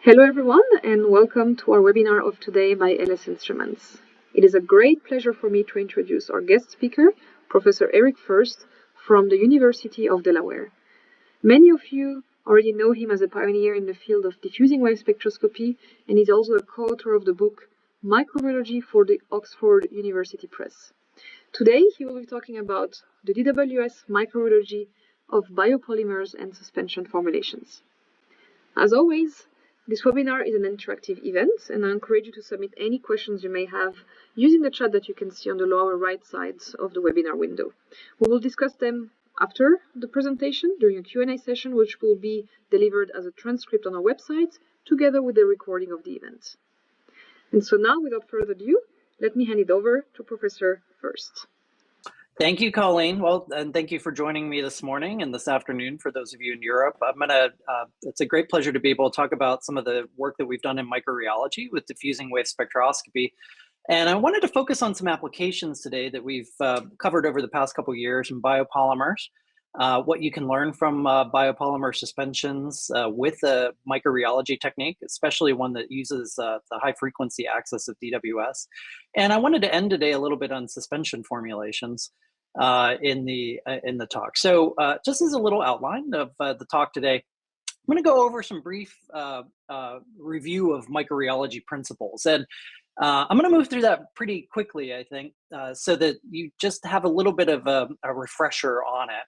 Hello everyone and welcome to our webinar of today by LS Instruments. It is a great pleasure for me to introduce our guest speaker, Professor Eric Furst from the University of Delaware. Many of you already know him as a pioneer in the field of diffusing wave spectroscopy, and he's also a co-author of the book Microrheology for the Oxford University Press. Today he will be talking about the DWS microrheology of biopolymers and suspension formulations. As always, this webinar is an interactive event, and I encourage you to submit any questions you may have using the chat that you can see on the lower right side of the webinar window. We will discuss them after the presentation during a Q&A session, which will be delivered as a transcript on our website, together with the recording of the event. And so now, without further ado, let me hand it over to Professor Furst. Thank you, Colleen. Well, and thank you for joining me this morning and this afternoon for those of you in Europe. It's a great pleasure to be able to talk about some of the work that we've done in microrheology with diffusing wave spectroscopy. And I wanted to focus on some applications today that we've covered over the past couple of years in biopolymers, what you can learn from biopolymer suspensions with a microrheology technique, especially one that uses the high frequency axis of DWS. And I wanted to end today a little bit on suspension formulations in the talk. So just as a little outline of the talk today, I'm going to go over some brief review of microrheology principles. And I'm going to move through that pretty quickly, I think, so that you just have a little bit of a refresher on it.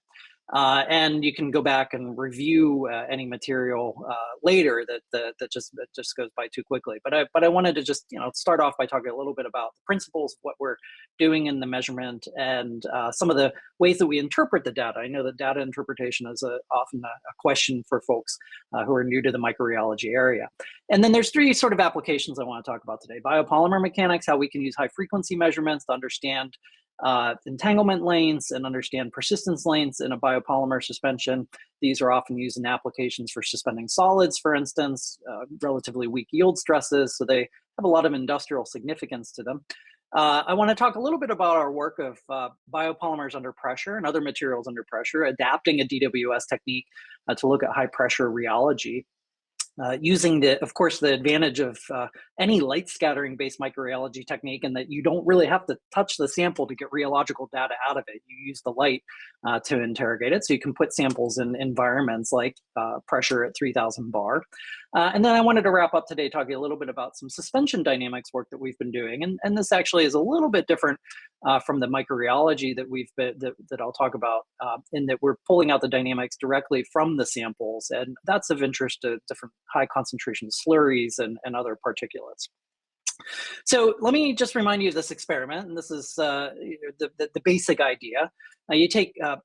And you can go back and review any material later that just goes by too quickly. But I wanted to just start off by talking a little bit about the principles of what we're doing in the measurement and some of the ways that we interpret the data. I know that data interpretation is often a question for folks who are new to the microrheology area. And then there's three sort of applications I want to talk about today: biopolymer mechanics, how we can use high frequency measurements to understand entanglement lanes and understand persistence lanes in a biopolymer suspension. These are often used in applications for suspending solids, for instance, relatively weak yield stresses, so they have a lot of industrial significance to them. I want to talk a little bit about our work of biopolymers under pressure and other materials under pressure, adapting a DWS technique to look at high pressure rheology. Using of course, the advantage of any light scattering based microrheology technique, and that you don't really have to touch the sample to get rheological data out of it. You use the light to interrogate it. So you can put samples in environments like pressure at 3000 bar. And then I wanted to wrap up today talking a little bit about some suspension dynamics work that we've been doing. And this actually is a little bit different from the microrheology that I'll talk about, in that we're pulling out the dynamics directly from the samples. And that's of interest to different high concentration slurries and other particulates. So let me just remind you of this experiment, and this is the basic idea. You take a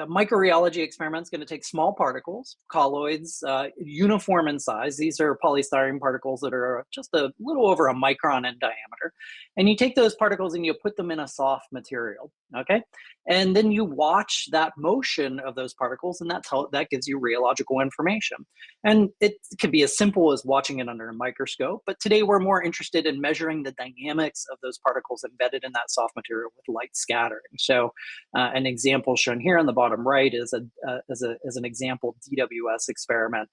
microrheology experiment is going to take small particles, colloids, uniform in size. These are polystyrene particles that are just a little over a micron in diameter. And you take those particles and you put them in a soft material, okay? And then you watch that motion of those particles, and that gives you rheological information. And it can be as simple as watching it under a microscope, but today we're more interested in measuring the dynamics of those particles embedded in that soft material with light scattering. So an example shown here on the bottom right is an example DWS experiment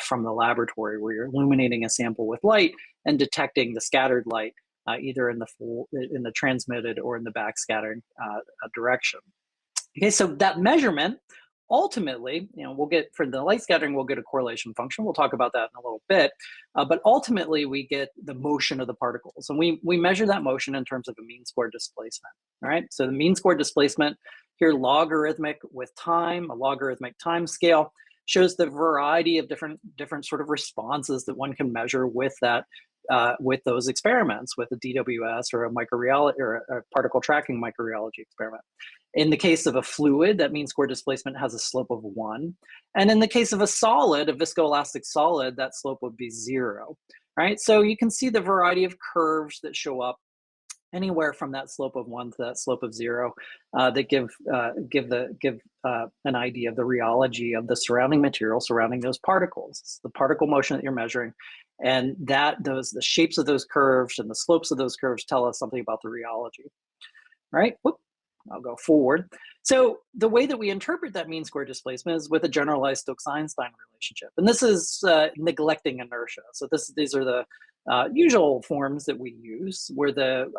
from the laboratory, where you're illuminating a sample with light and detecting the scattered light either in the transmitted or in the backscattering direction. Okay, so that measurement ultimately, we'll get, for the light scattering, we'll get a correlation function. We'll talk about that in a little bit. But ultimately, we get the motion of the particles. And we measure that motion in terms of a mean square displacement. All right, so the mean square displacement here, logarithmic with time, a logarithmic time scale, shows the variety of different sort of responses that one can measure with that, with those experiments, with a DWS or a microrheology or a particle tracking microrheology experiment. In the case of a fluid, that mean square displacement has a slope of 1. And in the case of a solid, a viscoelastic solid, that slope would be 0, right? So you can see the variety of curves that show up anywhere from that slope of 1 to that slope of 0 that give an idea of the rheology of the surrounding material surrounding those particles. It's the particle motion that you're measuring, and the shapes of those curves and the slopes of those curves tell us something about the rheology. Right? Whoop. I'll go forward. So the way that we interpret that mean square displacement is with a generalized Stokes-Einstein relationship. And this is neglecting inertia. So these are the usual forms that we use, where the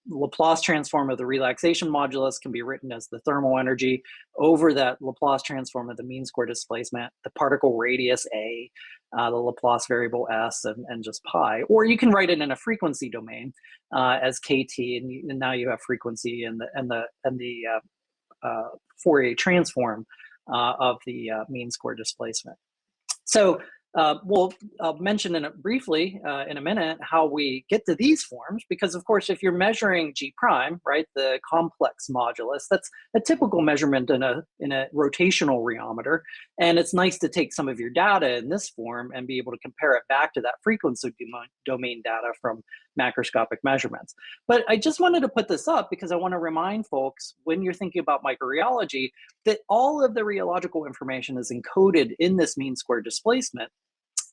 Laplace transform of the relaxation modulus can be written as the thermal energy over that Laplace transform of the mean square displacement, the particle radius A, the Laplace variable S, and just pi. Or you can write it in a frequency domain as KT, and now you have frequency and the Fourier transform of the mean square displacement. So I'll mention briefly in a minute how we get to these forms, because of course, if you're measuring G prime, right, the complex modulus, that's a typical measurement in a rotational rheometer. And it's nice to take some of your data in this form and be able to compare it back to that frequency domain data from macroscopic measurements. But I just wanted to put this up because I want to remind folks, when you're thinking about microrheology, that all of the rheological information is encoded in this mean square displacement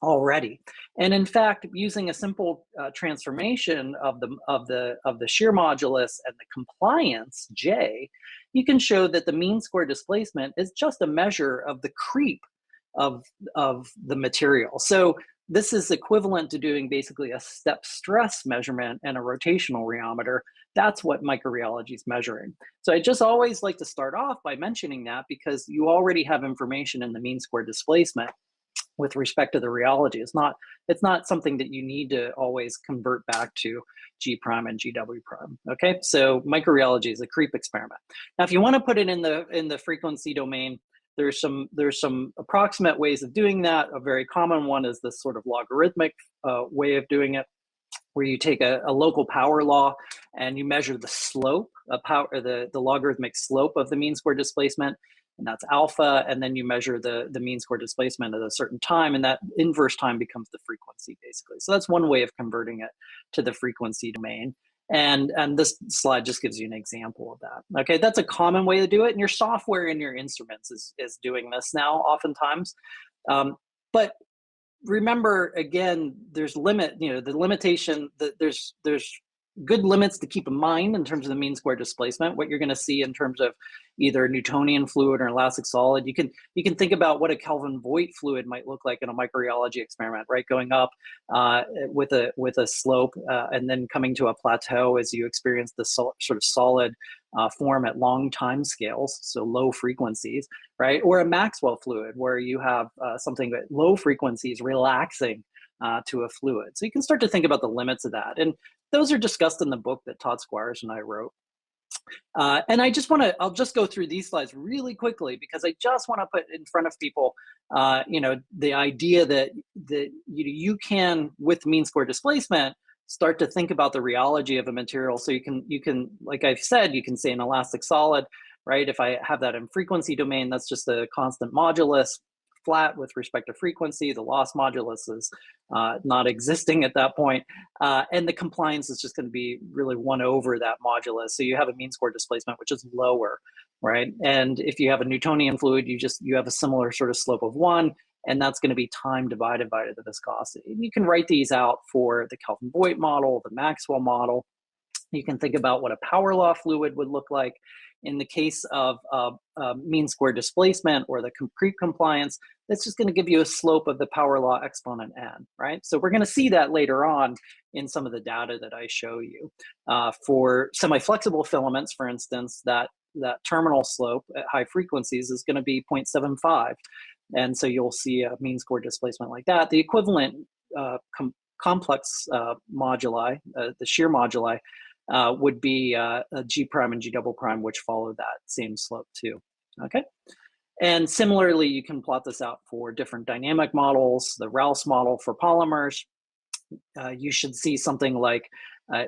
already. And in fact, using a simple transformation of the shear modulus and the compliance J, you can show that the mean square displacement is just a measure of the creep of the material. So this is equivalent to doing basically a step stress measurement and a rotational rheometer. That's what microrheology is measuring. So I just always like to start off by mentioning that, because you already have information in the mean square displacement with respect to the rheology. It's not something that you need to always convert back to G prime and GW prime. Okay, so microrheology is a creep experiment. Now, if you want to put it in the frequency domain, there's some approximate ways of doing that. A very common one is this sort of logarithmic way of doing it, where you take a local power law and you measure the slope of the logarithmic slope of the mean square displacement, and that's alpha, and then you measure the mean square displacement at a certain time, and that inverse time becomes the frequency, basically. So that's one way of converting it to the frequency domain. And this slide just gives you an example of that. Okay, that's a common way to do it, and your software in your instruments is doing this now oftentimes. But remember, again, there's the limitation that there's good limits to keep in mind in terms of the mean square displacement. What you're going to see in terms of either Newtonian fluid or elastic solid, you can think about what a Kelvin-Voigt fluid might look like in a microrheology experiment, right? Going up with a slope and then coming to a plateau as you experience the sort of solid form at long time scales, so low frequencies, right? Or a Maxwell fluid, where you have something at low frequencies relaxing to a fluid. So you can start to think about the limits of that. And those are discussed in the book that Todd Squires and I wrote. And I'll just go through these slides really quickly, because I just want to put in front of people, the idea that you can, with mean square displacement, start to think about the rheology of a material. So you can, like I've said, you can say an elastic solid, right? If I have that in frequency domain, that's just a constant modulus, flat with respect to frequency. The loss modulus is not existing at that point. And the compliance is just going to be really 1 over that modulus. So you have a mean square displacement, which is lower, right? And if you have a Newtonian fluid, you have a similar sort of slope of 1, and that's going to be time divided by the viscosity. And you can write these out for the Kelvin-Voigt model, the Maxwell model. You can think about what a power law fluid would look like. In the case of mean square displacement or the creep compliance, that's just going to give you a slope of the power law exponent n, right? So we're going to see that later on in some of the data that I show you. For semi-flexible filaments, for instance, that terminal slope at high frequencies is going to be 0.75. And so you'll see a mean square displacement like that. The equivalent complex moduli, the shear moduli, would be a G prime and G double prime, which follow that same slope too, okay? And similarly, you can plot this out for different dynamic models. The Rouse model for polymers, you should see something like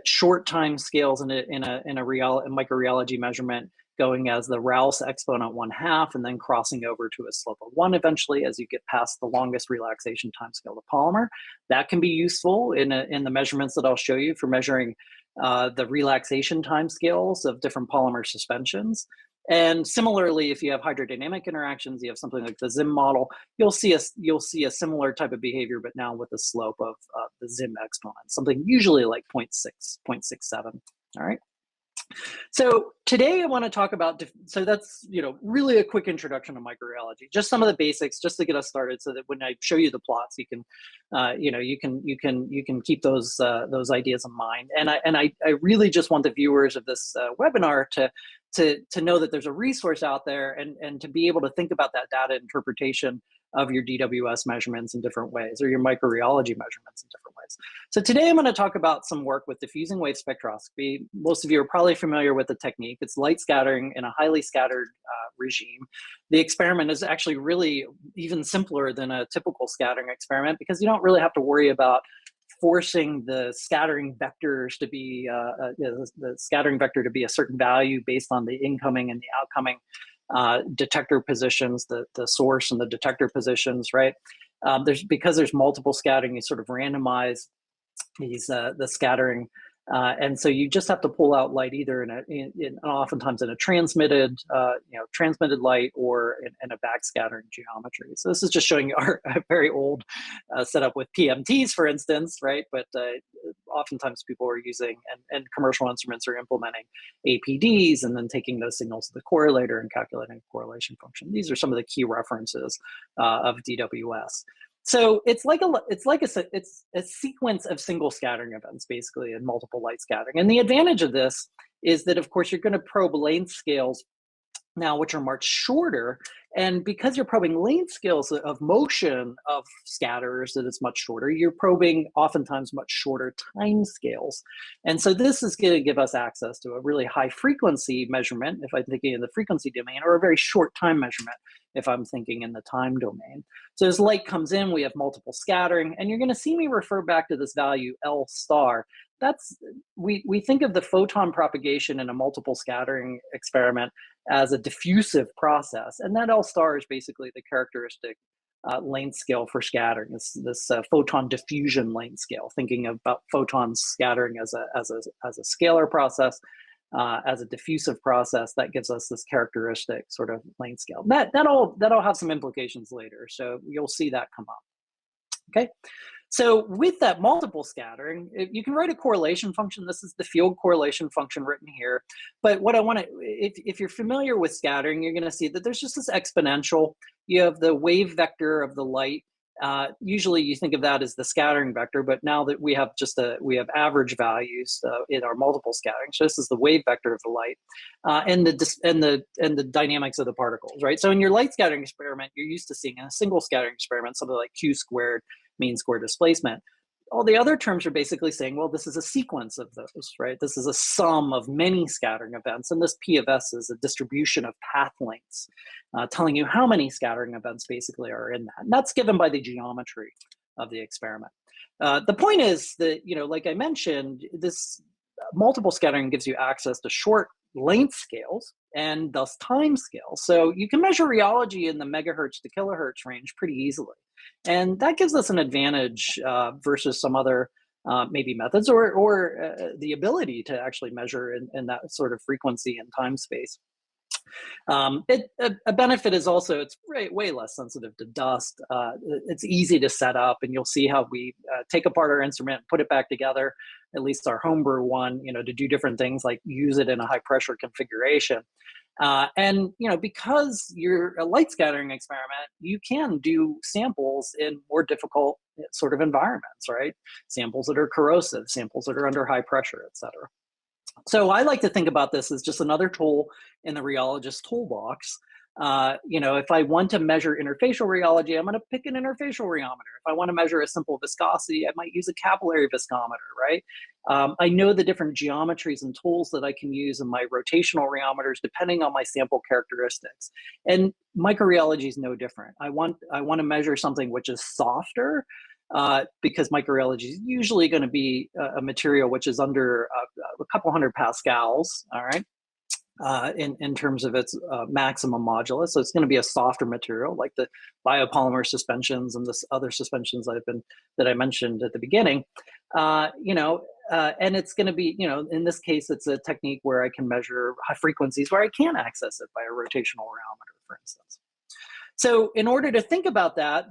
short time scales in a microrheology measurement going as the Rouse exponent 1/2 and then crossing over to a slope of 1 eventually as you get past the longest relaxation time scale of polymer. That can be useful in the measurements that I'll show you for measuring the relaxation time scales of different polymer suspensions. And similarly, if you have hydrodynamic interactions, you have something like the Zim model, you'll see a similar type of behavior, but now with the slope of the Zim exponent, something usually like 0.6, 0.67, all right? So today I want to talk about, so that's, really a quick introduction to microrheology, just some of the basics, just to get us started, so that when I show you the plots, you can, you can keep those ideas in mind. And I really just want the viewers of this webinar to know that there's a resource out there, and to be able to think about that data interpretation of your DWS measurements in different ways, or your microrheology measurements in different ways. So today I'm going to talk about some work with diffusing wave spectroscopy. Most of you are probably familiar with the technique. It's light scattering in a highly scattered regime. The experiment is actually really even simpler than a typical scattering experiment, because you don't really have to worry about forcing the scattering vectors to be the scattering vector to be a certain value based on the incoming and the outcoming detector positions, the source and the detector positions, right? Because there's multiple scattering, you sort of randomize these the scattering, and so you just have to pull out light either oftentimes in a transmitted transmitted light, or in a backscattering geometry. So this is just showing you our very old setup with PMTs, for instance, right? But oftentimes people are using, and commercial instruments are implementing APDs, and then taking those signals to the correlator and calculating a correlation function. These are some of the key references of DWS. So it's a sequence of single scattering events, basically, and multiple light scattering. And the advantage of this is that, of course, you're going to probe length scales now, which are much shorter. And because you're probing length scales of motion of scatters that is much shorter, you're probing oftentimes much shorter time scales. And so this is going to give us access to a really high frequency measurement, if I'm thinking in the frequency domain, or a very short time measurement, if I'm thinking in the time domain. So as light comes in, we have multiple scattering, and you're going to see me refer back to this value L star. We think of the photon propagation in a multiple scattering experiment as a diffusive process, and that L star is basically the characteristic length scale for scattering. This photon diffusion length scale, thinking about photons scattering as a scalar process, as a diffusive process, that gives us this characteristic sort of length scale. That'll have some implications later, so you'll see that come up. Okay. So with that multiple scattering, you can write a correlation function. This is the field correlation function written here. But what I want to, if you're familiar with scattering, you're going to see that there's just this exponential. You have the wave vector of the light. Usually you think of that as the scattering vector, but now that we have we have average values in our multiple scattering. So this is the wave vector of the light, and the dynamics of the particles, right? So in your light scattering experiment, you're used to seeing in a single scattering experiment something like q squared, mean square displacement. All the other terms are basically saying, well, this is a sequence of those, right? This is a sum of many scattering events, and this P of S is a distribution of path lengths, telling you how many scattering events basically are in that. And that's given by the geometry of the experiment. The point is that, like I mentioned, this multiple scattering gives you access to short length scales and thus time scales. So you can measure rheology in the megahertz to kilohertz range pretty easily. And that gives us an advantage versus some other maybe methods, or the ability to actually measure in that sort of frequency and time space. A benefit is also it's way less sensitive to dust. It's easy to set up, and you'll see how we take apart our instrument, put it back together, at least our homebrew one, to do different things like use it in a high pressure configuration. And because you're a light scattering experiment, you can do samples in more difficult sort of environments, right? Samples that are corrosive, samples that are under high pressure, et cetera. So I like to think about this as just another tool in the rheologist toolbox. If I want to measure interfacial rheology, I'm going to pick an interfacial rheometer. If I want to measure a simple viscosity, I might use a capillary viscometer, right? I know the different geometries and tools that I can use in my rotational rheometers depending on my sample characteristics. And microrheology is no different. I want to measure something which is softer, because microrheology is usually going to be a material which is under a couple hundred pascals, all right, in terms of its maximum modulus. So it's going to be a softer material, like the biopolymer suspensions and this other suspensions that I mentioned at the beginning. And it's going to be, in this case, it's a technique where I can measure high frequencies where I can't access it by a rotational rheometer, for instance. So in order to think about that,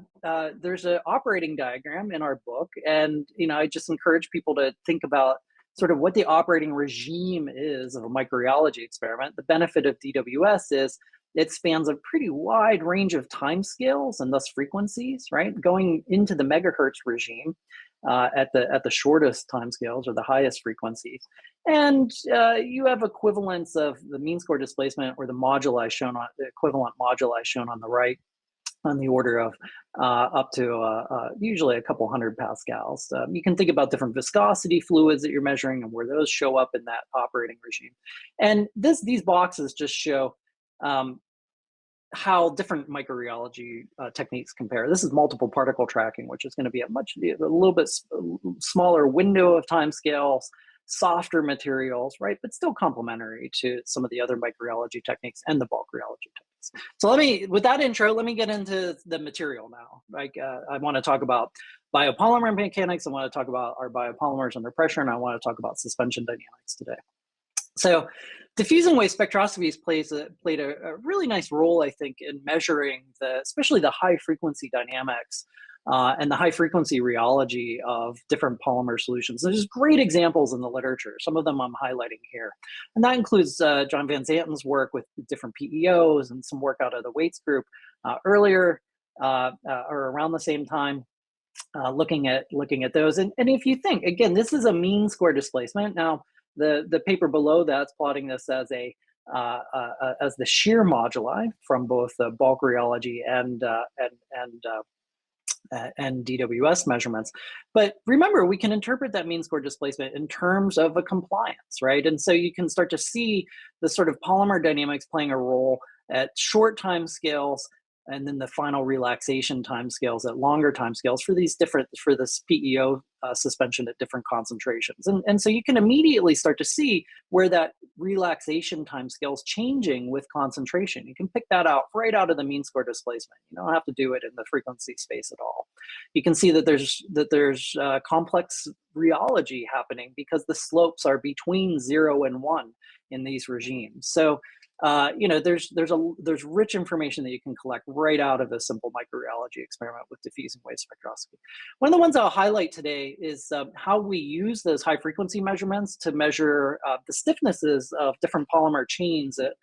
there's an operating diagram in our book. And, I just encourage people to think about sort of what the operating regime is of a microrheology experiment, the benefit of DWS is it spans a pretty wide range of timescales and thus frequencies, right? Going into the megahertz regime at the shortest timescales or the highest frequencies. And you have equivalents of the mean square displacement or the moduli shown on the equivalent moduli shown on the right, on the order of up to usually a couple hundred pascals. You can think about different viscosity fluids that you're measuring and where those show up in that operating regime. And these boxes just show how different microrheology techniques compare. This is multiple particle tracking, which is going to be a little bit smaller window of time scales, softer materials, right? But still complementary to some of the other microrheology techniques and the bulk rheology techniques. So with that intro, let me get into the material now. Like I want to talk about biopolymer mechanics. I want to talk about our biopolymers under pressure, and I want to talk about suspension dynamics today. So diffusing wave spectroscopy played a really nice role, I think, in measuring especially the high frequency dynamics and the high frequency rheology of different polymer solutions. There's great examples in the literature. Some of them I'm highlighting here. And that includes John Van Zanten's work with different PEOs and some work out of the Waits group earlier or around the same time. Looking at those. And if you think, again, this is a mean square displacement. Now, the paper below that's plotting this as the shear moduli from both bulk rheology and DWS measurements. But remember, we can interpret that mean square displacement in terms of a compliance, right? And so you can start to see the sort of polymer dynamics playing a role at short time scales, and then the final relaxation timescales at longer timescales for this PEO suspension at different concentrations. And so you can immediately start to see where that relaxation timescale is changing with concentration. You can pick that out right out of the mean square displacement. You don't have to do it in the frequency space at all. You can see that there's complex rheology happening because the slopes are between 0 and 1 in these regimes. So there's rich information that you can collect right out of a simple microrheology experiment with diffusing wave spectroscopy. One of the ones I'll highlight today is how we use those high frequency measurements to measure the stiffnesses of different polymer chains at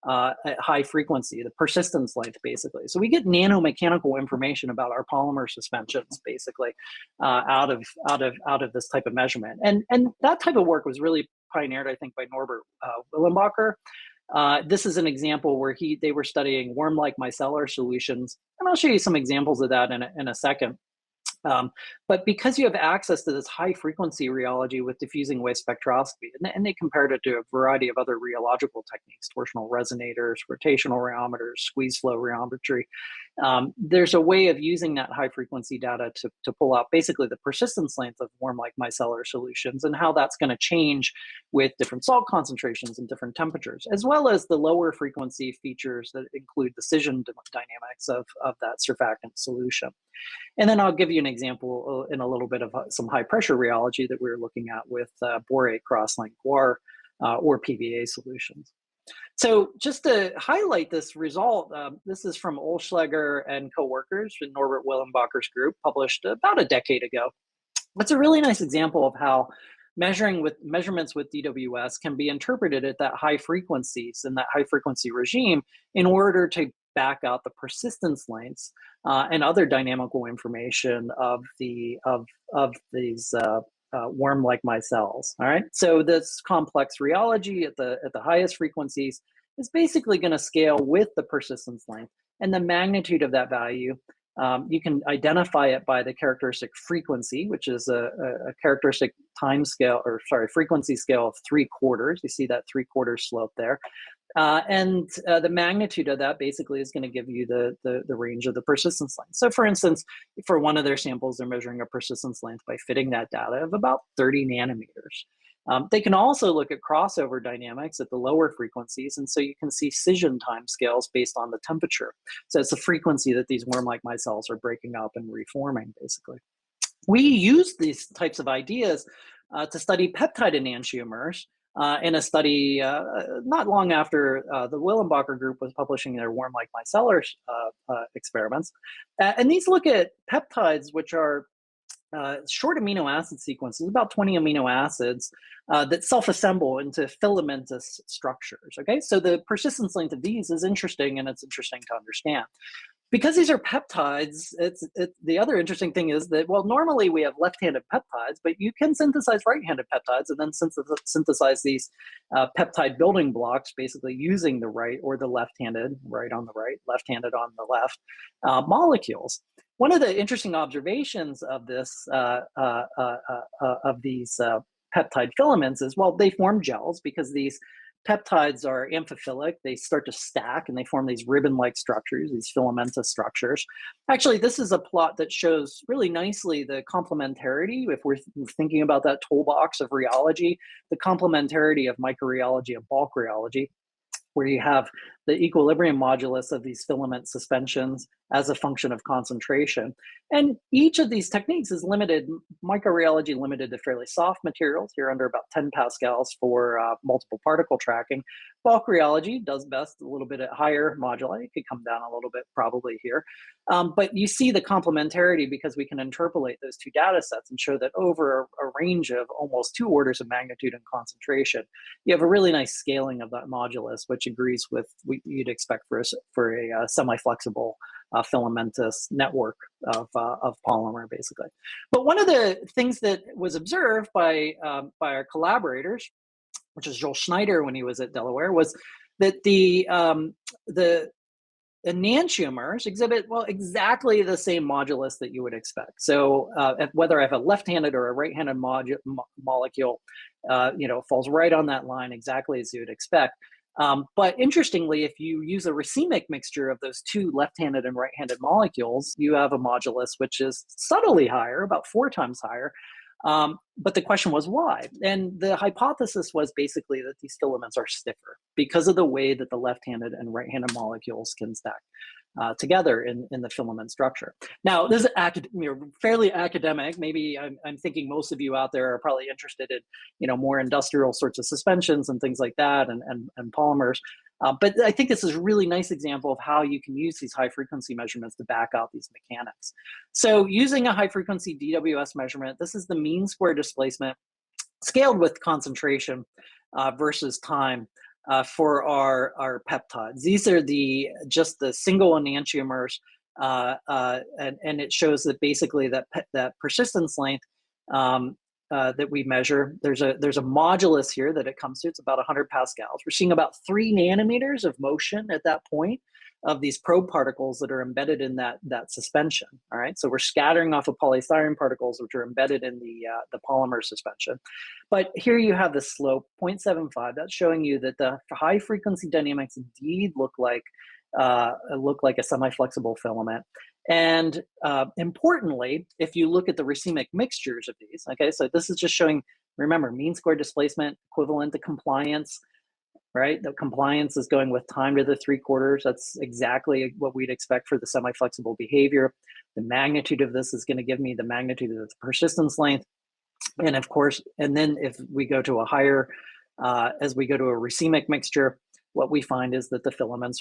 high frequency, the persistence length, basically. So we get nanomechanical information about our polymer suspensions, basically, out of this type of measurement. And that type of work was really pioneered, I think, by Norbert Willenbacher. This is an example where they were studying worm-like micellar solutions, and I'll show you some examples of that in a second. But because you have access to this high frequency rheology with diffusing wave spectroscopy, and they compared it to a variety of other rheological techniques, torsional resonators, rotational rheometers, squeeze flow rheometry, there's a way of using that high frequency data to pull out basically the persistence length of worm-like micellar solutions and how that's going to change with different salt concentrations and different temperatures, as well as the lower frequency features that include the scission dynamics of that surfactant solution. And then I'll give you an example in a little bit of some high pressure rheology that we were looking at with borate cross-linked guar or PVA solutions. So just to highlight this result, this is from Olschlager and co-workers in Norbert Willenbacher's group, published about a decade ago. It's a really nice example of how measurements with DWS can be interpreted at that high frequencies in that high frequency regime in order to back out the persistence lengths and other dynamical information of these worm-like micelles. All right, so this complex rheology at the highest frequencies is basically going to scale with the persistence length, and the magnitude of that value. You can identify it by the characteristic frequency, which is a characteristic frequency scale of 3/4. You see that 3/4 slope there. And the magnitude of that basically is going to give you the range of the persistence length. So for instance, for one of their samples, they're measuring a persistence length by fitting that data of about 30 nanometers. They can also look at crossover dynamics at the lower frequencies, and so you can see scission timescales based on the temperature. So it's the frequency that these worm-like micelles are breaking up and reforming, basically. We use these types of ideas to study peptide enantiomers in a study not long after the Willenbacher group was publishing their worm-like micellar experiments. And these look at peptides which are short amino acid sequences, about 20 amino acids, that self-assemble into filamentous structures, okay? So the persistence length of these is interesting, and it's interesting to understand. Because these are peptides, the other interesting thing is that, well, normally we have left-handed peptides, but you can synthesize right-handed peptides and then synthesize these peptide building blocks, basically using the right or the left-handed, right on the right, left-handed on the left, molecules. One of the interesting observations of this, of these peptide filaments is, well, they form gels because these peptides are amphiphilic. They start to stack and they form these ribbon-like structures, these filamentous structures. Actually, this is a plot that shows really nicely the complementarity, if we're thinking about that toolbox of rheology, the complementarity of microrheology and bulk rheology, where you have the equilibrium modulus of these filament suspensions as a function of concentration. And each of these techniques is limited, microrheology limited to fairly soft materials, here under about 10 pascals for multiple particle tracking. Bulk rheology does best a little bit at higher moduli. It could come down a little bit probably here. But you see the complementarity because we can interpolate those two data sets and show that over a range of almost 2 orders of magnitude and concentration, you have a really nice scaling of that modulus, which agrees with what you'd expect for a semi-flexible filamentous network of polymer, basically. But one of the things that was observed by our collaborators, which is Joel Schneider when he was at Delaware, was that the enantiomers exhibit, well, exactly the same modulus that you would expect. So whether I have a left-handed or a right-handed molecule, falls right on that line exactly as you would expect. But interestingly, if you use a racemic mixture of those two left-handed and right-handed molecules, you have a modulus which is subtly higher, about 4 times higher. But the question was why? And the hypothesis was basically that these filaments are stiffer because of the way that the left-handed and right-handed molecules can stack together in the filament structure. Now, this is fairly academic. Maybe I'm thinking most of you out there are probably interested in more industrial sorts of suspensions and things like that, and polymers. But I think this is a really nice example of how you can use these high-frequency measurements to back out these mechanics. So using a high-frequency DWS measurement, this is the mean square displacement scaled with concentration versus time for our peptides. These are just the single enantiomers, and it shows that basically that persistence length that we measure, there's a modulus here that it comes to. It's about 100 pascals. We're seeing about 3 nanometers of motion at that point of these probe particles that are embedded in that suspension. All right, so we're scattering off of polystyrene particles which are embedded in the polymer suspension. But here you have the slope 0.75. That's showing you that the high frequency dynamics indeed look like a semi-flexible filament. And importantly, if you look at the racemic mixtures of these, okay, so this is just showing, remember, mean square displacement equivalent to compliance, right? The compliance is going with time to the 3/4. That's exactly what we'd expect for the semi-flexible behavior. The magnitude of this is going to give me the magnitude of the persistence length. And of course, and then if we go to a higher, as we go to a racemic mixture, what we find is that the filaments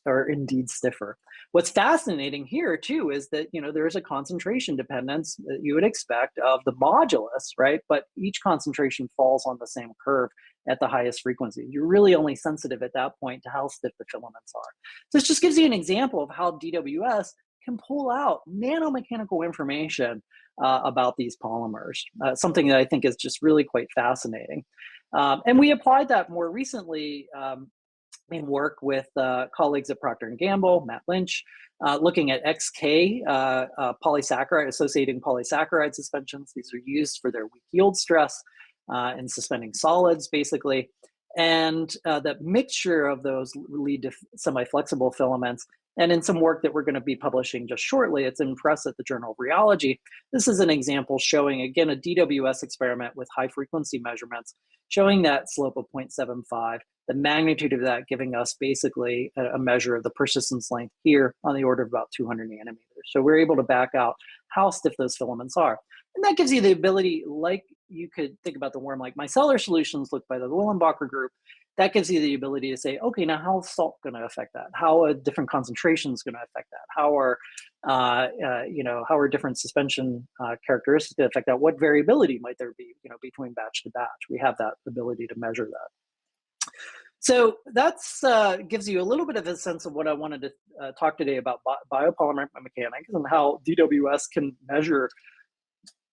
are indeed stiffer. What's fascinating here too is that there is a concentration dependence that you would expect of the modulus, right? But each concentration falls on the same curve at the highest frequency. You're really only sensitive at that point to how stiff the filaments are. This just gives you an example of how DWS can pull out nanomechanical information about these polymers, something that I think is just really quite fascinating. And we applied that more recently in work with colleagues at Procter & Gamble, Matt Lynch, looking at XK polysaccharide, associating polysaccharide suspensions. These are used for their weak yield stress in suspending solids, basically. And the mixture of those lead to semi-flexible filaments. And in some work that we're going to be publishing just shortly, it's in press at the Journal of Rheology. This is an example showing, again, a DWS experiment with high frequency measurements, showing that slope of 0.75, the magnitude of that giving us basically a measure of the persistence length here on the order of about 200 nanometers. So we're able to back out how stiff those filaments are. And that gives you the ability, like you could think about the worm-like micellar solutions looked by the Willenbacher group, that gives you the ability to say, okay, now how is salt going to affect that? How are different concentrations going to affect that? How are how are different suspension characteristics going to affect that? What variability might there be, between batch to batch? We have that ability to measure that. So that's gives you a little bit of a sense of what I wanted to talk today about biopolymer mechanics and how DWS can measure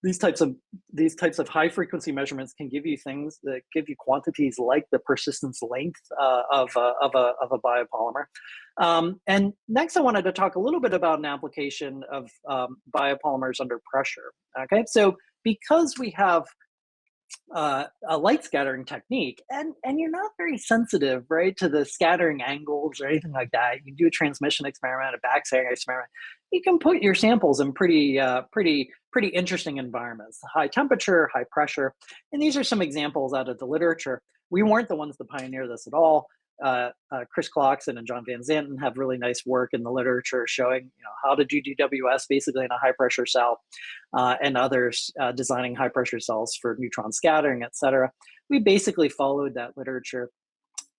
these types of high frequency measurements. Can give you things that give you quantities like the persistence length of a biopolymer. And next, I wanted to talk a little bit about an application of biopolymers under pressure. Okay, so because we have a light scattering technique, and you're not very sensitive, right, to the scattering angles or anything like that. You do a transmission experiment, a backscattering experiment, you can put your samples in pretty interesting environments, high temperature, high pressure. And these are some examples out of the literature. We weren't the ones to pioneer this at all. Chris Clarkson and John Van Zanten have really nice work in the literature showing how to do DWS basically in a high pressure cell, and others designing high pressure cells for neutron scattering, etc. We basically followed that literature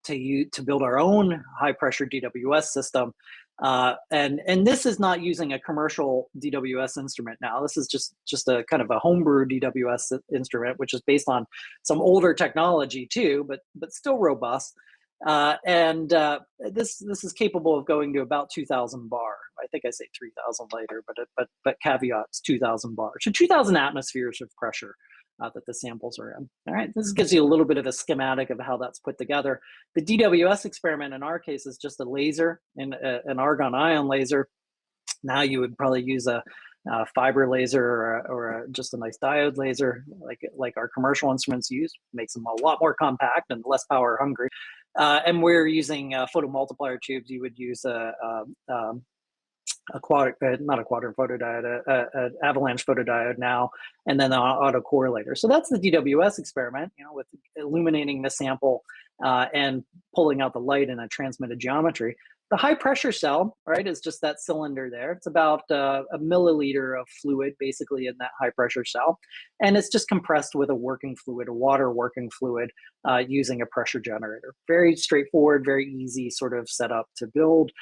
to build our own high pressure DWS system, and this is not using a commercial DWS instrument now. This is just a kind of a homebrew DWS instrument, which is based on some older technology too, but still robust. This is capable of going to about 2,000 bar. I think I say 3,000 later, but caveats 2,000 bar. So 2,000 atmospheres of pressure that the samples are in. All right, this gives you a little bit of a schematic of how that's put together. The DWS experiment in our case is just a laser, an argon ion laser. Now you would probably use a fiber laser or just a nice diode laser like our commercial instruments use. Makes them a lot more compact and less power hungry. And we're using photomultiplier tubes. You would use not a quadrant photodiode, an avalanche photodiode now, and then an autocorrelator. So that's the DWS experiment, with illuminating the sample and pulling out the light in a transmitted geometry. The high pressure cell, right, is just that cylinder there. It's about a milliliter of fluid basically in that high pressure cell. And it's just compressed with a working fluid, a water working fluid, using a pressure generator. Very straightforward, very easy sort of setup to build,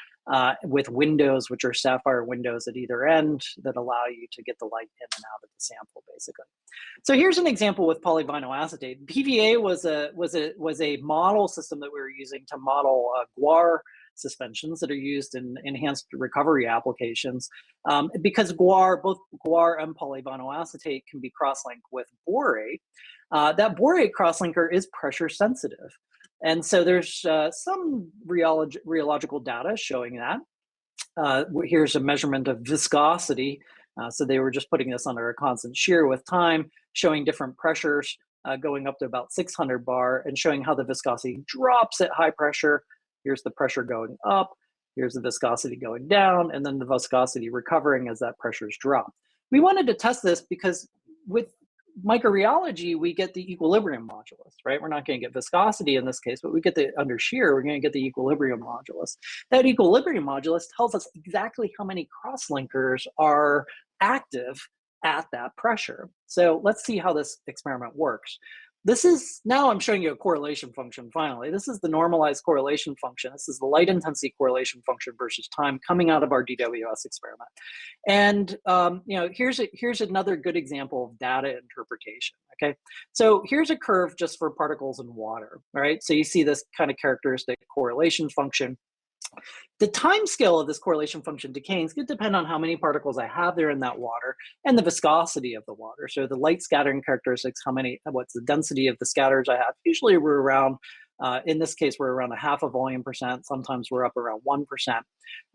with windows, which are sapphire windows at either end that allow you to get the light in and out of the sample, basically. So here's an example with polyvinyl acetate. PVA was a model system that we were using to model guar suspensions that are used in enhanced recovery applications, because both guar and polyvinyl acetate can be cross-linked with borate. That borate cross-linker is pressure sensitive. And so there's some rheological data showing that. Here's a measurement of viscosity. So they were just putting this under a constant shear with time, showing different pressures going up to about 600 bar and showing how the viscosity drops at high pressure. Here's the pressure going up, here's the viscosity going down, and then the viscosity recovering as that pressure's dropped. We wanted to test this because with microrheology, we get the equilibrium modulus, right? We're not going to get viscosity in this case, but we get the under shear, we're going to get the equilibrium modulus. That equilibrium modulus tells us exactly how many cross-linkers are active at that pressure. So let's see how this experiment works. This is, now I'm showing you a correlation function finally. This is the normalized correlation function. This is the light intensity correlation function versus time coming out of our DWS experiment. And here's another good example of data interpretation, okay? So here's a curve just for particles in water, all right? So you see this kind of characteristic correlation function. The time scale of this correlation function decaying is going to depend on how many particles I have there in that water and the viscosity of the water. So the light scattering characteristics, what's the density of the scatters I have? Usually we're around, in this case, we're around 0.5 volume percent. Sometimes we're up around 1%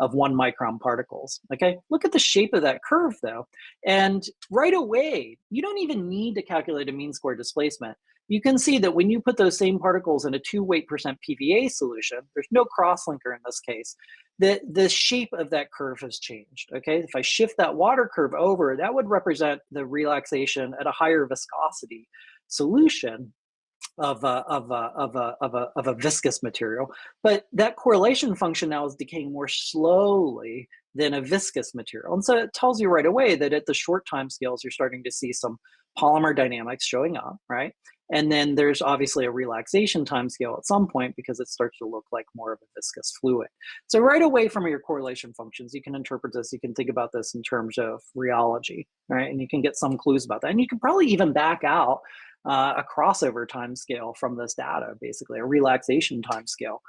of 1 micron particles, okay? Look at the shape of that curve though. And right away, you don't even need to calculate a mean square displacement. You can see that when you put those same particles in a 2 weight percent PVA solution, there's no crosslinker in this case, the shape of that curve has changed, okay? If I shift that water curve over, that would represent the relaxation at a higher viscosity solution of a viscous material. But that correlation function now is decaying more slowly than a viscous material. And so it tells you right away that at the short time scales, you're starting to see some polymer dynamics showing up, right? And then there's obviously a relaxation time scale at some point because it starts to look like more of a viscous fluid. So right away from your correlation functions, you can interpret this, you can think about this in terms of rheology, right? And you can get some clues about that. And you can probably even back out a crossover time scale from this data, basically a relaxation time scale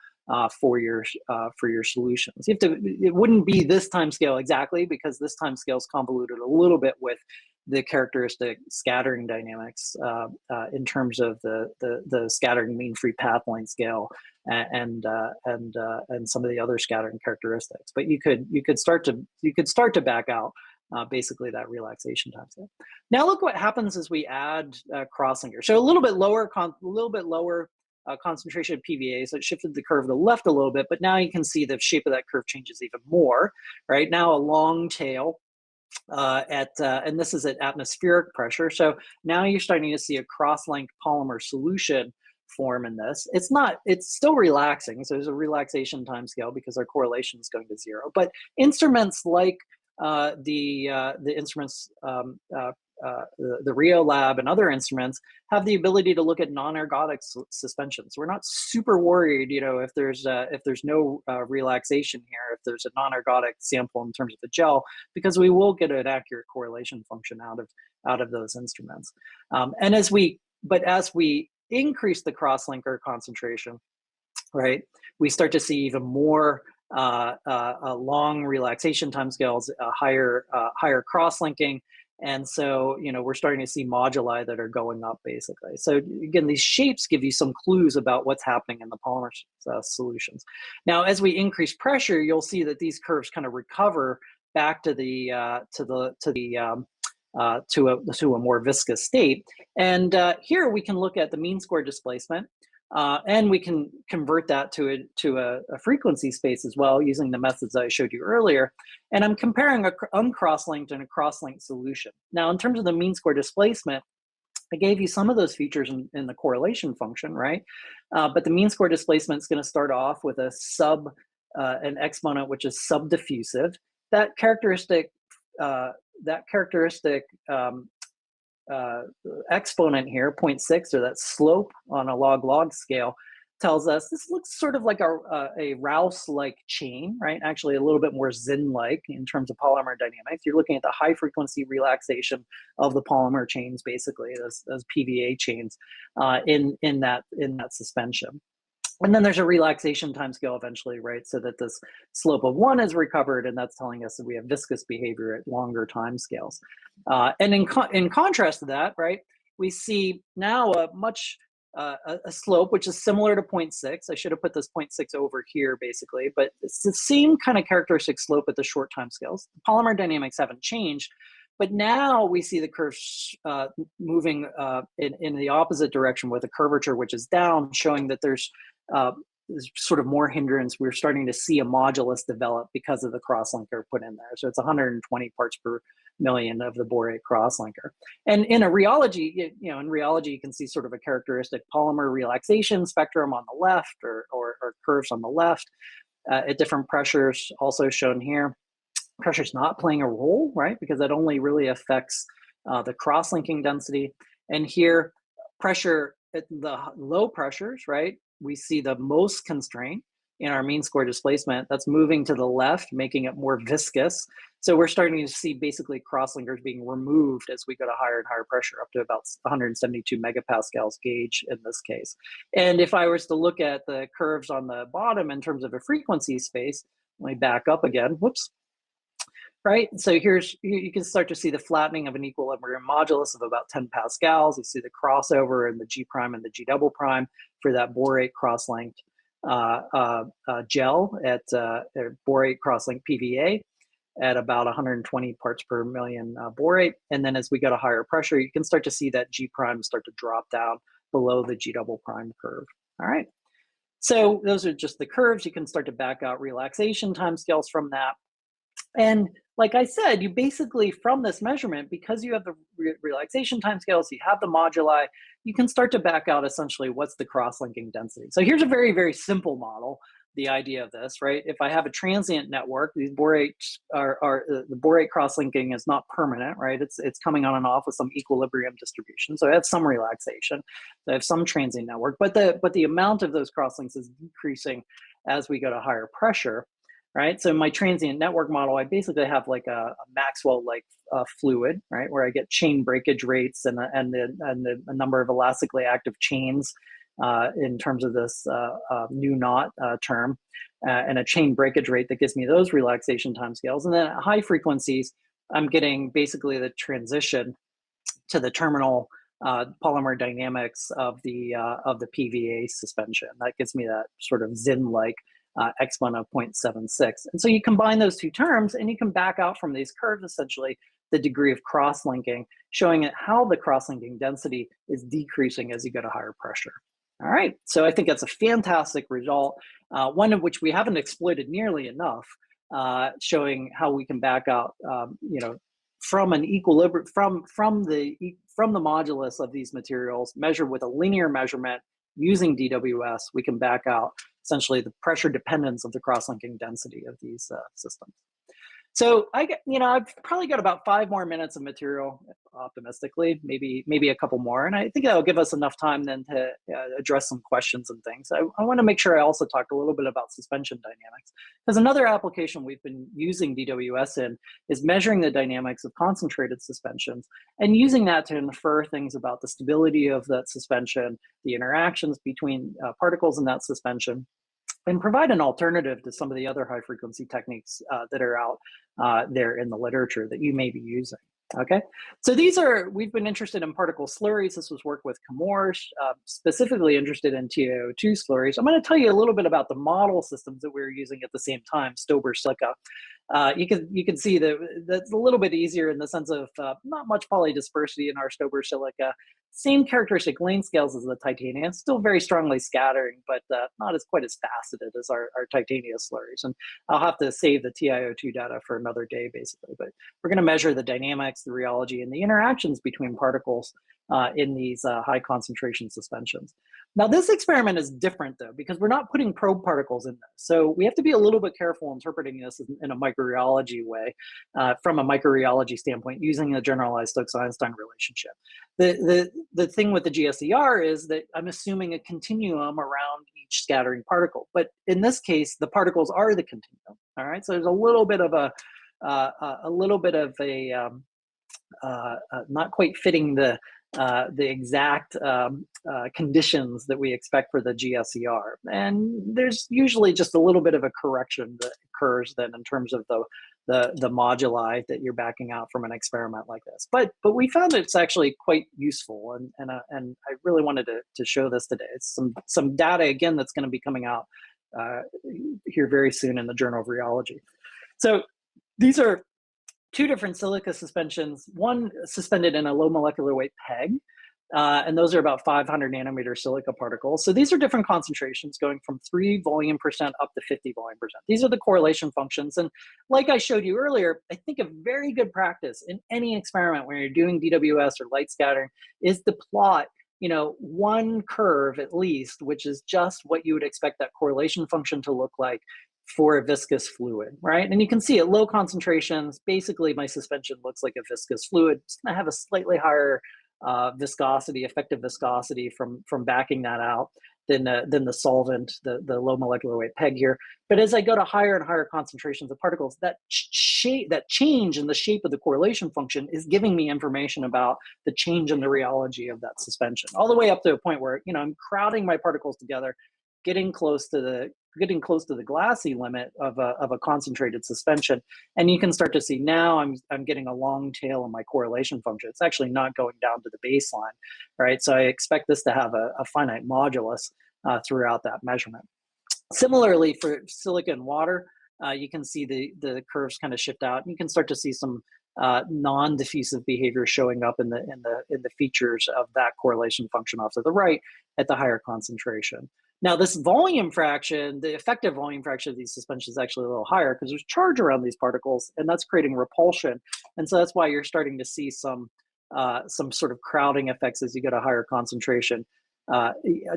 for your solutions. You have to, it wouldn't be this time scale exactly because this time scale is convoluted a little bit with the characteristic scattering dynamics in terms of the scattering mean free path length scale and some of the other scattering characteristics. But you could start to back out basically that relaxation time scale. Now look what happens as we add crosslinkers. So a little bit lower concentration of PVA, so it shifted the curve to the left a little bit, but now you can see the shape of that curve changes even more, right? Now a long tail and this is at atmospheric pressure. So now you're starting to see a cross-linked polymer solution form in this. It's still relaxing, so there's a relaxation time scale because our correlation is going to 0. But instruments like the instruments, the Rio lab and other instruments have the ability to look at non-ergodic suspensions. We're not super worried, you know, if there's no relaxation here, if there's a non-ergodic sample in terms of the gel, because we will get an accurate correlation function out of those instruments. And as we increase the crosslinker concentration, right, we start to see even more long relaxation timescales, higher cross-linking. And so, you know, we're starting to see moduli that are going up basically. So again, these shapes give you some clues about what's happening in the polymer solutions. Now, as we increase pressure, you'll see that these curves kind of recover back to a more viscous state. And here we can look at the mean square displacement. And we can convert that to a frequency space as well using the methods I showed you earlier. And I'm comparing an uncross-linked and a cross-linked solution. Now, in terms of the mean square displacement, I gave you some of those features in the correlation function, right? But the mean square displacement is going to start off with an exponent which is subdiffusive. That characteristic exponent here, 0.6, or that slope on a log-log scale, tells us this looks sort of like a Rouse-like chain, right? Actually, a little bit more Zinn-like in terms of polymer dynamics. You're looking at the high-frequency relaxation of the polymer chains, basically, those PVA chains in that suspension. And then there's a relaxation time scale eventually, right? So that this slope of 1 is recovered, and that's telling us that we have viscous behavior at longer time scales. And in contrast to that, right, we see now a slope which is similar to 0.6. I should have put this 0.6 over here, basically, but it's the same kind of characteristic slope at the short time scales. The polymer dynamics haven't changed, but now we see the curve moving in the opposite direction with a curvature which is down, showing that there's sort of more hindrance. We're starting to see a modulus develop because of the crosslinker put in there. So it's 120 parts per million of the borate crosslinker. And in a rheology, in rheology, you can see sort of a characteristic polymer relaxation spectrum on the left, or curves on the left at different pressures, also shown here. Pressure's not playing a role, right? Because that only really affects the cross-linking density. And here, pressure at the low pressures, right? We see the most constraint in our mean square displacement. That's moving to the left, making it more viscous. So we're starting to see basically crosslinkers being removed as we go to higher and higher pressure, up to about 172 megapascals gauge in this case. And if I was to look at the curves on the bottom in terms of a frequency space, let me back up again, whoops. Right, so you can start to see the flattening of an equilibrium modulus of about 10 pascals. You see the crossover in the G prime and the G double prime for that borate cross-linked gel at borate cross-linked PVA at about 120 parts per million borate. And then as we go to higher pressure, you can start to see that G prime start to drop down below the G double prime curve. All right, so those are just the curves. You can start to back out relaxation timescales from that. And like I said, you basically, from this measurement, because you have the relaxation timescales, you have the moduli, you can start to back out essentially what's the cross-linking density. So here's a very, very simple model the idea of this, right? If I have a transient network, these borates the borate cross-linking is not permanent, right? It's coming on and off with some equilibrium distribution. So I have some relaxation. So I have some transient network, but the amount of those crosslinks is decreasing as we go to higher pressure, right? So in my transient network model, I basically have like a Maxwell-like fluid, right, where I get chain breakage rates and the number of elastically active chains in terms of this nu naught term, and a chain breakage rate that gives me those relaxation timescales. And then at high frequencies, I'm getting basically the transition to the terminal polymer dynamics of the PVA suspension. That gives me that sort of Zinn-like exponent of 0.76. And so you combine those two terms and you can back out from these curves essentially the degree of cross-linking, showing it how the cross-linking density is decreasing as you go to higher pressure. All right, so I think that's a fantastic result, one of which we haven't exploited nearly enough, showing how we can back out, from an equilibrium, from the modulus of these materials, measured with a linear measurement using DWS, we can back out essentially the pressure dependence of the cross-linking density of these systems. So I've probably got about 5 more minutes of material, optimistically, maybe a couple more, and I think that'll give us enough time then to address some questions and things. I want to make sure I also talk a little bit about suspension dynamics, because another application we've been using DWS in is measuring the dynamics of concentrated suspensions and using that to infer things about the stability of that suspension, the interactions between particles in that suspension, and provide an alternative to some of the other high frequency techniques that are out there in the literature that you may be using. Okay, so we've been interested in particle slurries. This was work with Chemours, specifically interested in TiO2 slurries. I'm going to tell you a little bit about the model systems that we were using at the same time, Stober silica. You can see that that's a little bit easier in the sense of not much polydispersity in our Stober silica. Same characteristic length scales as the titania, still very strongly scattering, but not quite as faceted as our titania slurries. And I'll have to save the TiO2 data for another day, basically. But we're going to measure the dynamics, the rheology, and the interactions between particles in these high concentration suspensions. Now, this experiment is different, though, because we're not putting probe particles in this. So we have to be a little bit careful interpreting this in a microrheology way, from a microrheology standpoint, using the generalized Stokes-Einstein relationship. The thing with the GSER is that I'm assuming a continuum around each scattering particle. But in this case, the particles are the continuum. All right, so there's a little bit of not quite fitting the exact conditions that we expect for the GSER. And there's usually just a little bit of a correction that occurs then in terms of the moduli that you're backing out from an experiment like this. But we found it's actually quite useful, and I really wanted to show this today. It's some data, again, that's going to be coming out here very soon in the Journal of Rheology. So these are 2 different silica suspensions, one suspended in a low molecular weight PEG, and those are about 500 nanometer silica particles. So these are different concentrations going from 3 volume percent up to 50 volume percent. These are the correlation functions. And like I showed you earlier, I think a very good practice in any experiment when you're doing DWS or light scattering is to plot one curve at least, which is just what you would expect that correlation function to look like for a viscous fluid, right? And you can see at low concentrations, basically my suspension looks like a viscous fluid. It's going to have a slightly higher viscosity, effective viscosity from backing that out than the solvent, the low molecular weight PEG here. But as I go to higher and higher concentrations of particles, that change in the shape of the correlation function is giving me information about the change in the rheology of that suspension, all the way up to a point where I'm crowding my particles together, getting close to the glassy limit of a concentrated suspension, and you can start to see now I'm getting a long tail in my correlation function. It's actually not going down to the baseline, right? So I expect this to have a finite modulus throughout that measurement. Similarly, for silica and water, you can see the curves kind of shift out, and you can start to see some non-diffusive behavior showing up in the features of that correlation function off to the right at the higher concentration. Now, this volume fraction, the effective volume fraction of these suspensions is actually a little higher because there's charge around these particles, and that's creating repulsion. And so that's why you're starting to see some sort of crowding effects as you get a higher concentration.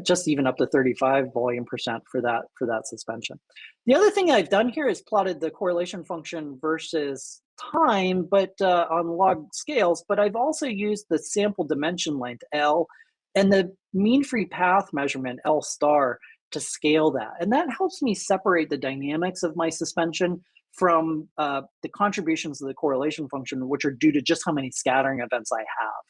just even up to 35 volume% for that suspension. The other thing I've done here is plotted the correlation function versus time, but on log scales, but I've also used the sample dimension length, L, and the mean free path measurement, L star, to scale that. And that helps me separate the dynamics of my suspension from the contributions of the correlation function, which are due to just how many scattering events I have.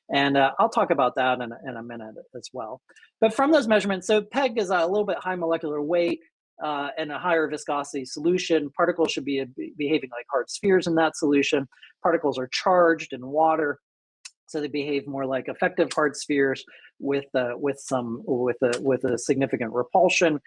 And I'll talk about that in a minute as well. But from those measurements, so PEG is a little bit high molecular weight and a higher viscosity solution. Particles should be behaving like hard spheres in that solution. Particles are charged in water, so they behave more like effective hard spheres with a significant repulsion.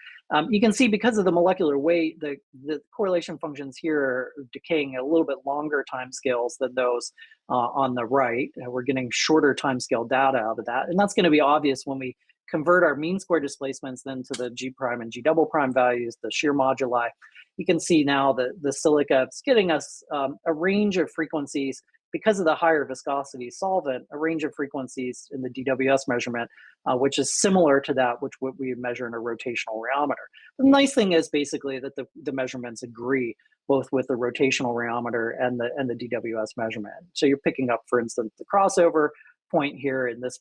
You can see because of the molecular weight, the correlation functions here are decaying at a little bit longer timescales than those on the right. We're getting shorter timescale data out of that, and that's going to be obvious when we convert our mean square displacements then to the G prime and G double prime values, the shear moduli. You can see now that the silica is getting us a range of frequencies because of the higher viscosity solvent, a range of frequencies in the DWS measurement, which is similar to that which we measure in a rotational rheometer. The nice thing is basically that the measurements agree both with the rotational rheometer and the DWS measurement. So you're picking up, for instance, the crossover point here in this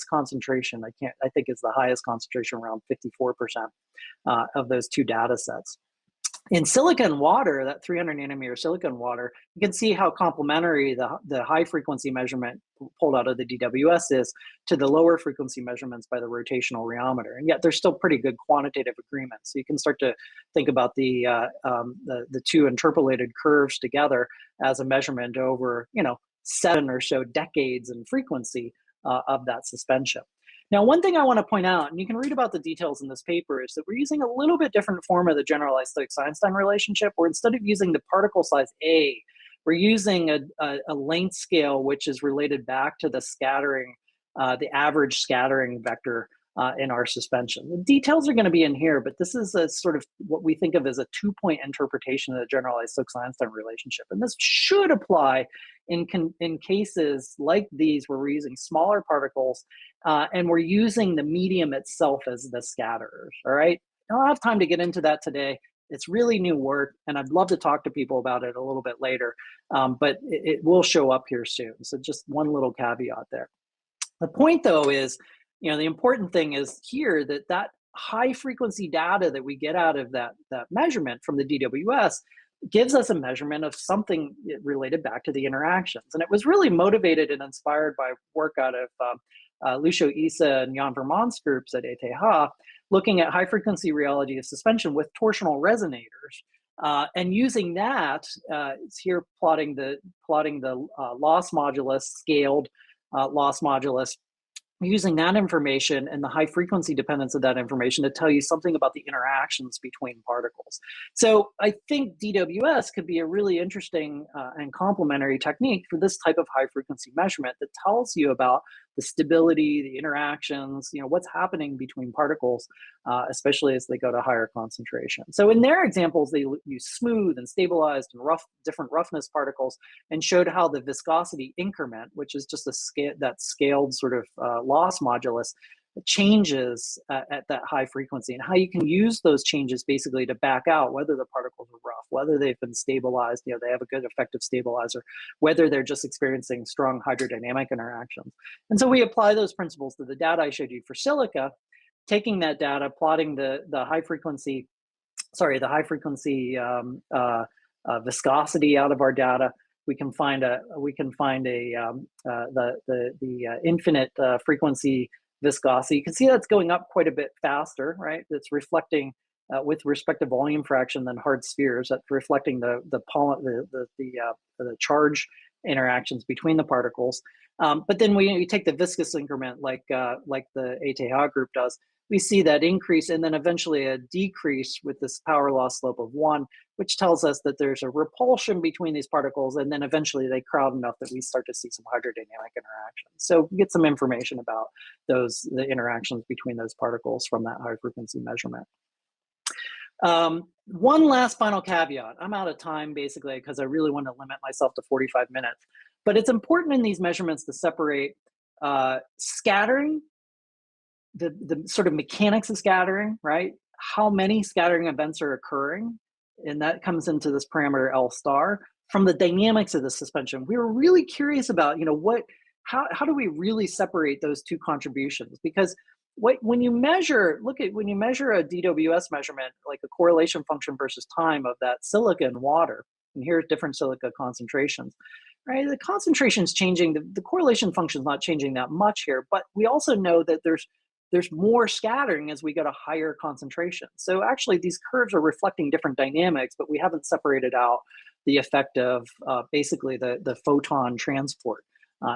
concentration, I think is the highest concentration, around 54% of those two data sets. In silicon water, that 300 nanometer silicon water, you can see how complementary the high frequency measurement pulled out of the DWS is to the lower frequency measurements by the rotational rheometer. And yet there's still pretty good quantitative agreement. So you can start to think about the two interpolated curves together as a measurement over, 7 or so decades in frequency of that suspension. Now, one thing I want to point out, and you can read about the details in this paper, is that we're using a little bit different form of the generalized Stokes-Einstein relationship, where instead of using the particle size A, we're using a length scale which is related back to the scattering, the average scattering vector in our suspension. The details are going to be in here, but this is a sort of what we think of as a two-point interpretation of the generalized Stokes-Einstein relationship. And this should apply in cases like these where we're using smaller particles and we're using the medium itself as the scatterers, all right? I don't have time to get into that today. It's really new work, and I'd love to talk to people about it a little bit later, but it will show up here soon. So just one little caveat there. The point, though, is, the important thing is here that high frequency data that we get out of that measurement from the DWS gives us a measurement of something related back to the interactions. And it was really motivated and inspired by work out of Lucio Issa and Jan Vermaan's groups at ETH, looking at high frequency rheology of suspension with torsional resonators. And using that, it's here plotting the loss modulus, scaled loss modulus, using that information and the high frequency dependence of that information to tell you something about the interactions between particles. So I think DWS could be a really interesting and complementary technique for this type of high frequency measurement that tells you about the stability, the interactions, what's happening between particles, especially as they go to higher concentration. So in their examples, they use smooth and stabilized and different roughness particles, and showed how the viscosity increment, which is just that scaled sort of loss modulus, changes at that high frequency, and how you can use those changes basically to back out whether the particles are rough, whether they've been stabilized, they have a good effective stabilizer, whether they're just experiencing strong hydrodynamic interactions. And so we apply those principles to the data I showed you for silica, taking that data, plotting the high frequency viscosity out of our data. We can find the infinite frequency viscosity. You can see that's going up quite a bit faster, right? That's reflecting with respect to volume fraction than hard spheres. That's reflecting the charge interactions between the particles. But then we take the viscous increment like the ETH group does. We see that increase and then eventually a decrease with this power loss slope of 1, which tells us that there's a repulsion between these particles, and then eventually they crowd enough that we start to see some hydrodynamic interactions. So we get some information about the interactions between those particles from that high frequency measurement. One last final caveat. I'm out of time basically because I really want to limit myself to 45 minutes. But it's important in these measurements to separate scattering the sort of mechanics of scattering, right? How many scattering events are occurring, and that comes into this parameter L star. From the dynamics of the suspension, we were really curious about, how do we really separate those two contributions? Because when you measure, when you measure a DWS measurement, like a correlation function versus time of that silica and water, and here's different silica concentrations, right? The concentration is changing, the correlation function is not changing that much here, but we also know that there's more scattering as we go to higher concentrations. So actually these curves are reflecting different dynamics, but we haven't separated out the effect of basically the photon transport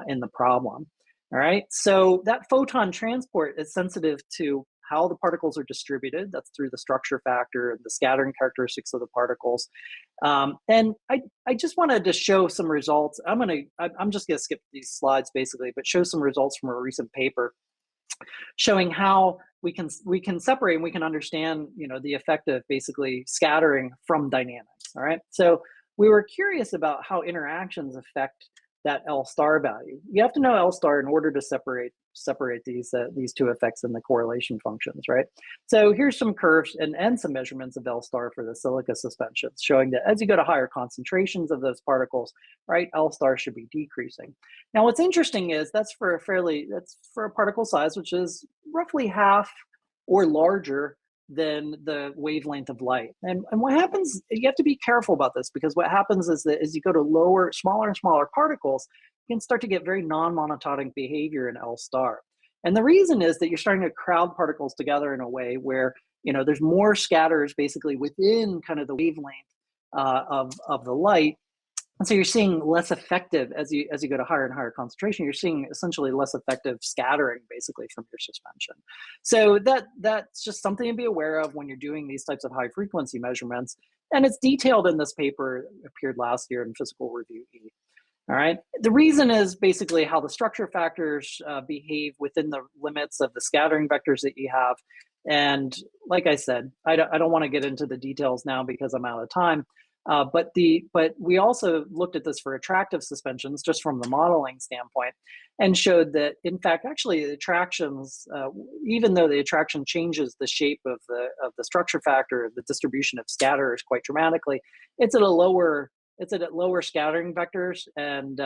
in the problem. All right, so that photon transport is sensitive to how the particles are distributed. That's through the structure factor and the scattering characteristics of the particles. And I just wanted to show some results. I'm just gonna skip these slides basically, but show some results from a recent paper showing how we can separate and we can understand, the effect of basically scattering from dynamics. All right, so we were curious about how interactions affect that L star value. You have to know L star in order to separate these two effects in the correlation functions, right? So here's some curves and some measurements of L star for the silica suspensions, showing that as you go to higher concentrations of those particles, right, L star should be decreasing. Now, what's interesting is that's for a particle size which is roughly half or larger than the wavelength of light. And what happens, you have to be careful about this, because what happens is that as you go to smaller and smaller particles, you can start to get very non-monotonic behavior in L star. And the reason is that you're starting to crowd particles together in a way where, there's more scatters basically within kind of the wavelength of the light. And so you're seeing less effective, as you go to higher and higher concentration, you're seeing essentially less effective scattering basically from your suspension. So that's just something to be aware of when you're doing these types of high frequency measurements. And it's detailed in this paper that appeared last year in Physical Review E. All right. The reason is basically how the structure factors behave within the limits of the scattering vectors that you have. And like I said, I don't want to get into the details now because I'm out of time. But we also looked at this for attractive suspensions just from the modeling standpoint, and showed that in fact actually the attractions, even though the attraction changes the shape of the structure factor, the distribution of scatters quite dramatically, it's at lower scattering vectors, and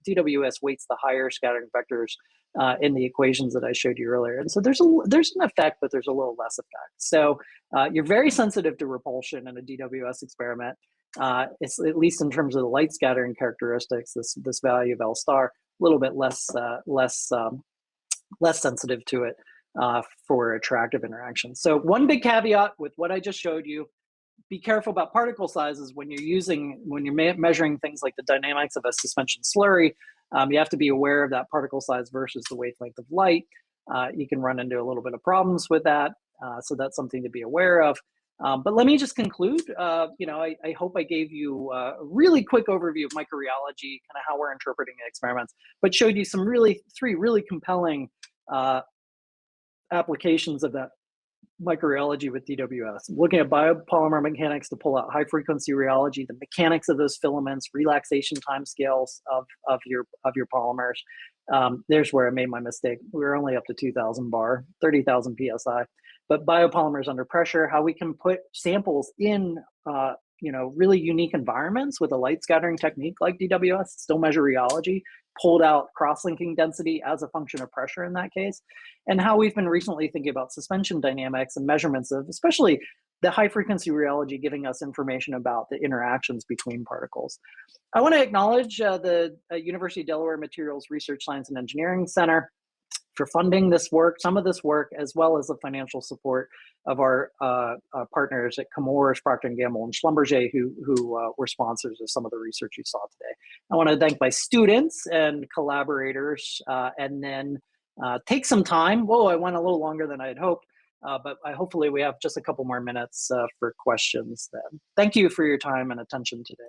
DWS weights the higher scattering vectors in the equations that I showed you earlier. And so there's an effect, but there's a little less effect. So you're very sensitive to repulsion in a DWS experiment. It's at least in terms of the light scattering characteristics, this value of L star, a little bit less sensitive to it for attractive interactions. So one big caveat with what I just showed you: be careful about particle sizes when you're measuring things like the dynamics of a suspension slurry. You have to be aware of that particle size versus the wavelength of light. You can run into a little bit of problems with that. So that's something to be aware of. But let me just conclude. I hope I gave you a really quick overview of microrheology, kind of how we're interpreting the experiments, but showed you three really compelling applications of that microrheology with DWS. Looking at biopolymer mechanics to pull out high frequency rheology, the mechanics of those filaments, relaxation timescales of your polymers. There's where I made my mistake. We were only up to 2,000 bar, 30,000 psi. But biopolymers under pressure, how we can put samples in really unique environments with a light scattering technique like DWS, still measure rheology, pulled out cross-linking density as a function of pressure in that case, and how we've been recently thinking about suspension dynamics and measurements of especially the high frequency rheology giving us information about the interactions between particles. I want to acknowledge the University of Delaware Materials Research Science and Engineering Center for funding this work, some of this work, as well as the financial support of our partners at Chemours, Procter & Gamble, and Schlumberger, who were sponsors of some of the research you saw today. I want to thank my students and collaborators, and then take some time. Whoa, I went a little longer than I had hoped, but hopefully we have just a couple more minutes for questions then. Thank you for your time and attention today.